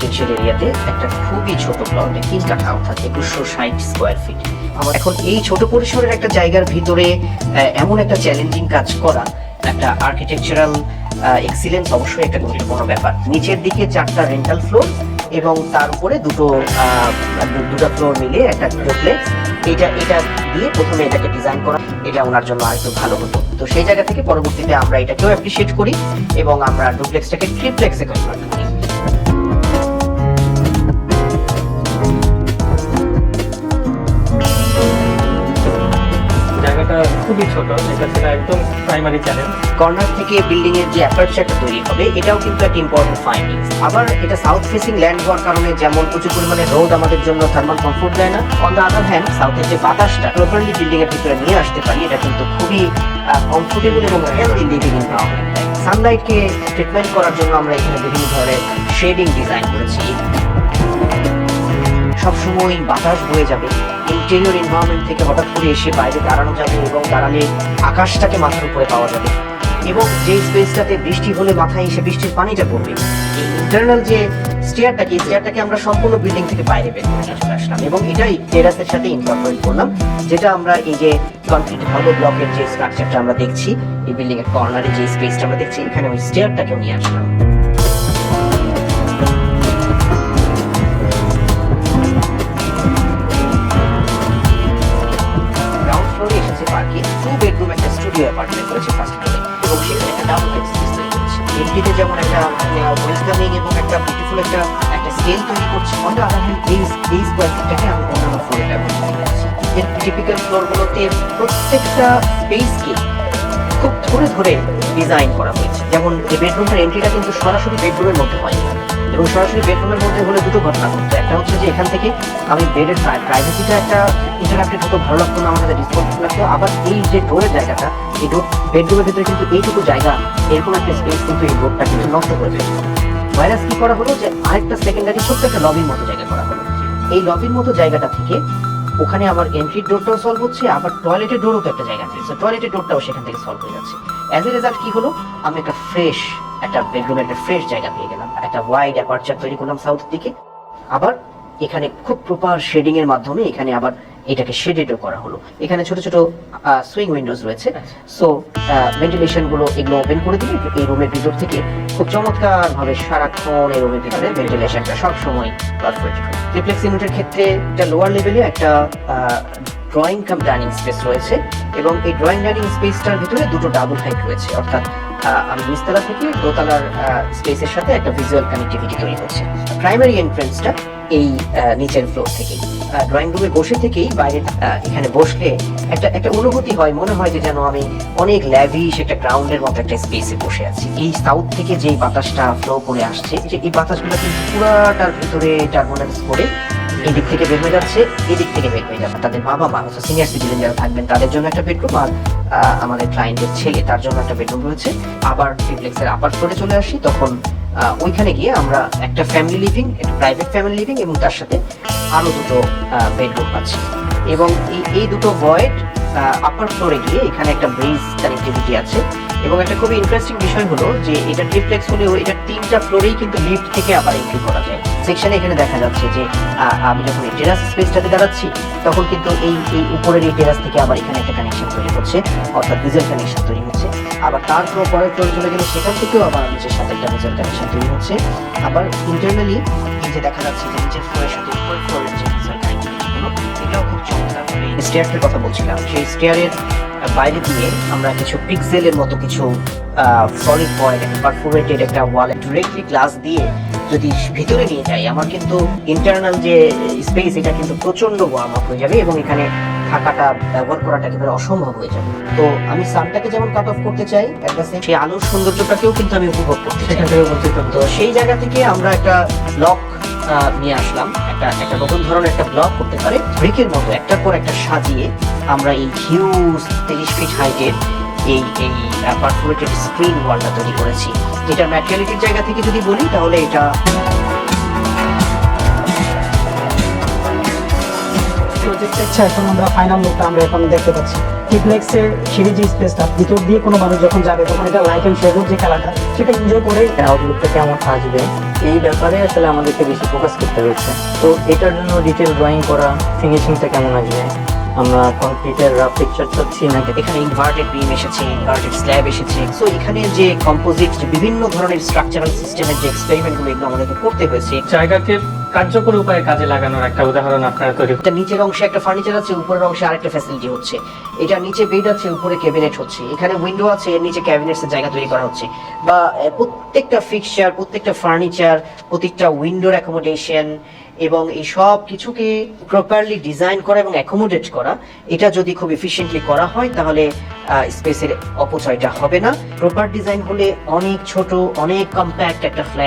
Residential এরিয়াতে একটা খুবই ছোট প্লটে 3 কাঠা অর্থাৎ 2160 স্কোয়ার ফিট। এখন এই ছোট পরিসরের একটা জায়গার ভিতরে এমন একটা চ্যালেঞ্জিং কাজ করা, একটা আর্কিটেকচারাল এক্সিলেন্স অবশ্যই একটা গুরুত্বপূর্ণ ব্যাপার। নিচের দিকে 4টা রেন্টাল ফ্লোর এবং তার উপরে দুটো ফ্লোর মিলে একটা ডুপ্লেক্স। এটা দিয়ে প্রথমে এটাকে ডিজাইন করা, এটা ওনার জন্য আরেকটু ভালো হতো। তো সেই জায়গা থেকে পরবর্তীতে আমরা এটাকেও অ্যাপ্রিশিয়েট করি এবং আমরা ডুপ্লেক্সটাকে ট্রিপ্লেক্সে কনভার্ট করি। জায়গাটা খুবই ছোট, এটা ছিল একদম প্রাইমারি চ্যালেঞ্জ। কর্নার থেকে বিল্ডিং এর যে অ্যাপারচারটা তৈরি হবে এটাও কিন্তু একটা ইম্পর্টেন্ট ফাইন্ডিংস। আবার এটা সাউথ ফেসিং ল্যান্ড হওয়ার কারণে যেমন প্রচুর পরিমাণে রোদ আমাদের জন্য থার্মাল কমফোর্ট দেয় না, অন দ্য আদার হ্যান্ড সাউথের যে বাতাসটা প্রপারলি বিল্ডিং এর ভিতরে নিয়ে আসতে পারি, এটা কিন্তু খুবই কমফোর্টেবল এবং হেলদি লিভিং এনভায়রনমেন্ট দেয়। সানলাইটকে ট্রিটমেন্ট করার জন্য আমরা এখানে বিভিন্ন ধরনের শেডিং ডিজাইন করেছি। সবসময় বাতাস বয়ে যাবে, ইন্টেরিয়র এনভায়রনমেন্ট থেকে হঠাৎ করে এসে বাইরে দাঁড়ানো যাবে এবং দাঁড়ালে আকাশটাকে মাথার উপরে পাওয়া যাবে এবং যে স্পেসটাতে বৃষ্টি হলে মাথায় এসে বৃষ্টির পানিটা পড়বে। এই ইন্টারনাল যে স্টেয়ারটাকে আমরা সম্পূর্ণ বিল্ডিং থেকে বাইরে বের করে নিয়ে চলে আসলাম এবং এটাই টেরাসের সাথে ইনকর্পোরেট করলাম, যেটা আমরা এই যে কনক্রিট হলো ব্লকের যে স্ট্রাকচারটা আমরা দেখছি, এই বিল্ডিং এর কর্নারে যে স্পেসটা আমরা দেখছি, এখানে ওই স্টেয়ারটাকেও নিয়ে আসলাম। বেডরুম একটা স্টুডিও অ্যাপার্টমেন্ট করেছে ফার্স্ট ফ্লোরে এবং সেখানে একটা ডাবল বেড স্পেস তৈরি করেছে। এমনিতে যেমন একটা ওয়েলকামিং এবং একটা বিউটিফুল একটা স্কেল তৈরি করছে, অন দ্য আদার হ্যান্ড এই স্কোয়ার ফিটটাকে আমি অন্যান্য ফ্লোরে ব্যবহার করেছি। এর টিপিক্যাল ফ্লোরগুলোতে প্রত্যেকটা স্পেসকে খুব ধরে ধরে ডিজাইন করা হয়েছে। যেমন এই বেডরুমটার এন্ট্রিটা কিন্তু সরাসরি বেডরুমের মধ্যে হয়নি এবং সরাসরি বেডরুমের মধ্যে হলে দুটো ঘটনা ঘটতো। একটা হচ্ছে যে এখান থেকে আমি বেডের প্রাইভেসিটা একটা ইন্টারাক্টেড হতো, ভালো লাগতো না, আমার কাছে ডিসকমফোর্ট লাগতো। আবার এই যে ডোরের জায়গাটা, এই ডোর বেডরুমের ভিতরে কিন্তু এইটুকু জায়গা, এরকম একটা স্পেস কিন্তু এই ডোরটা কিন্তু নষ্ট করে ফেলতো। ভাইরাস কি করা হলো যে আরেকটা সেকেন্ডারি ছোট্ট একটা লবির মতো জায়গা করা হলো। এই লবির মতো জায়গাটা থেকে ওখানে আবার এন্ট্রির ডোরটাও সলভ হচ্ছে, আবার টয়লেটের ডোরও তো একটা জায়গা আছে, টয়লেটের ডোরটাও সেখান থেকে সলভ হয়ে যাচ্ছে। অ্যাজ এ রেজাল্ট কি হলো, আমি একটা ফ্রেশ একটা বেডরুমে একটা ফ্রেশ জায়গা পেয়ে গেলাম। একটা ওয়াইড অ্যাপারচার তৈরি করলাম সাউথ দিকে, আবার এখানে খুব প্রপার শেডিং এর মাধ্যমে এখানে আবার এটাকে শেডেডও করা হলো। এখানে ছোট ছোট সুইং উইন্ডোজ রয়েছে, সো ভেন্টিলেশন গুলো এগুলো ওপেন করে দিলে এই রুমের ভিতর থেকে খুব চমৎকার ভাবে সারাক্ষণ এই রুমের ভিতরে ভেন্টিলেশনটা সবসময় পারফেক্ট হয়। ট্রিপ্লেক্স ইউনিটের ক্ষেত্রে একটা লোয়ার লেভেলে একটা ড্রয়িং কাম ডাইনিং স্পেস রয়েছে এবং এই ড্রয়িং ডাইনিং স্পেসটার ভিতরে দুটো ডাবল হাইট রয়েছে, অর্থাৎ আমি নিচতলা থেকে দোতলার স্পেসের সাথে একটা ভিজুয়াল কানেক্টিভিটি তৈরি হচ্ছে। প্রাইমারি এন্ট্রান্সটা এই নিচের ফ্লোর থেকেই, ড্রয়িং রুমে বসে থেকেই বাইরে এখানে বসলে একটা অনুভূতি হয়, মনে হয় যে যেন আমি অনেক ল্যাভিশ একটা গ্রাউন্ডের মতো একটা স্পেসে বসে আছি। এই সাউথ থেকে যে বাতাসটা ফ্লো করে আসছে, যে এই বাতাসগুলো কিন্তু পুরাটার ভিতরে টার্বুলেন্স করে এদিক থেকে বের হয়ে যাচ্ছে, এদিক থেকে বের হয়ে যাবে। তাদের বাবা মা, সিনিয়র সিটিজেন যারা থাকবেন তাদের জন্য একটা বেডরুম, আর আমাদের ক্লায়েন্টের ছেলে তার জন্য একটা বেডরুম রয়েছে। আবার ট্রিপ্লেক্সের আপার ফ্লোরে চলে আসি, তখন ওইখানে গিয়ে আমরা একটা ফ্যামিলি লিভিং, একটা প্রাইভেট ফ্যামিলি লিভিং এবং তার সাথে আরো দুটো বেডরুম পাচ্ছি। এবং এই দুটো ভয়েড আপার ফ্লোরে গিয়ে এখানে একটা ব্রিজ কানেক্টিভিটি আছে এবং একটা খুবই ইন্টারেস্টিং বিষয় হলো যে এটা ট্রিপ্লেক্স হলেও এটা 3টা ফ্লোরেই কিন্তু লিফট থেকে আবার এন্ট্রি করা যায়। সেকশনে এখানে দেখা যাচ্ছে যে আমি যখন এই টেরাস স্পেসটাতে দাঁড়াচ্ছি তখন কিন্তু এই উপরের এই টেরাস থেকে আবার এখানে একটা কানেকশন তৈরি হচ্ছে, অর্থাৎ ভিজুয়াল কানেকশন তৈরি হচ্ছে। আবার তার পরের ফ্লোরে চলে গেলে সেখান থেকেও আবার নিচের সাথে একটা ভিজুয়াল কানেকশন তৈরি হচ্ছে। আবার ইন্টারনালি এই যে দেখা যাচ্ছে যে নিচের ফ্লোরের সাথে উপরের ফ্লোরের যে ভিজুয়াল কানেক্টিভিটিগুলো, এগুলো খুব চমৎকার। স্টেয়ারের কথা বলছিলাম, সেই স্টেয়ারের বাইরে দিয়ে আমরা কিছু পিক্সেলের মতো কিছু সলিড ভয়েড, একটা পারফোরেটেড একটা ওয়াল ডিরেক্টলি গ্লাস দিয়ে যদি ভিতরে নিয়ে যাই, আমার কিন্তু ইন্টারনাল যে স্পেস এটা কিন্তু প্রচন্ড ওয়ার্ম আপ হয়ে যাবে এবং এখানে থাকাটা ব্যবহার করাটা একেবারে অসম্ভব হয়ে যাবে। তো আমি সানটাকে যেমন কাট অফ করতে চাই, একটা সেই আলোর সৌন্দর্যটাকেও কিন্তু আমি উপভোগ করতে চাই। তো সেই জায়গা থেকে আমরা একটা ব্লক নিয়ে আসলাম, একটা নতুন ধরনের একটা ব্লক করতে পারে ব্রিকের মতো একটার পর একটা সাজিয়ে আমরা এই হিউজ 30 ফিট হাইটের এই পারফোরেটেড স্ক্রিন ওয়ালটা তৈরি করেছি। যেটা ম্যাটেরিয়ালিটির জায়গা থেকে যদি বলি তাহলে এটা প্রজেক্টের এখন আমরা ফাইনাল লুকটা আমরা এখন দেখতে পাচ্ছি। ট্রিপ্লেক্সের সিঁড়ি যে স্পেসটা ভিতর দিয়ে কোনো মানুষ যখন যাবে তখন এটা লাইট এন্ড শেডের যে খেলাটা সেটা এনজয় করে আউটলুকটা কেমন আসবে এই ব্যাপারে আসলে আমাদেরকে বেশি ফোকাস করতে হয়েছে। তো এটার জন্য ডিটেল ড্রয়িং করা, ফিনিশিংটা কেমন আসবে, আমরা কংক্রিটের রাফ টেক্সচার চাচ্ছি নাকি এখানে ইনভার্টেড বিম এসেছে, ইনভার্টেড স্ল্যাব এসেছে। সো এখানে যে কম্পোজিট যে বিভিন্ন ধরনের স্ট্রাকচারাল সিস্টেমের যে এক্সপেরিমেন্টগুলো এগুলো আমাদেরকে করতে হয়েছে। জায়গাকে কার্যকর উপায়ে কাজে লাগানোর একটা উদাহরণ আপনারা তৈরি এটা নিচের অংশে একটা ফার্নিচার আছে, উপরের অংশে আরেকটা ফ্যাসিলিটি হচ্ছে। এটা নিচে বেড আছে, উপরে ক্যাবিনেট হচ্ছে। এখানে উইন্ডো আছে, এর নিচে ক্যাবিনেটসের জায়গা তৈরি করা হচ্ছে। বা প্রত্যেকটা ফিক্সচার, প্রত্যেকটা ফার্নিচার, প্রত্যেকটা উইন্ডোর অ্যাকোমোডেশন এবং এই সব কিছুকে প্রপারলি ডিজাইন করা এবং অ্যাকোমোডেট করা, এটা যদি খুব এফিশিয়েন্টলি করা হয় তাহলে স্পেসের অপচয়টা হবে না। প্রপার ডিজাইন হলে অনেক ছোট, অনেক কম্প্যাক্ট একটা ফ্ল্যাট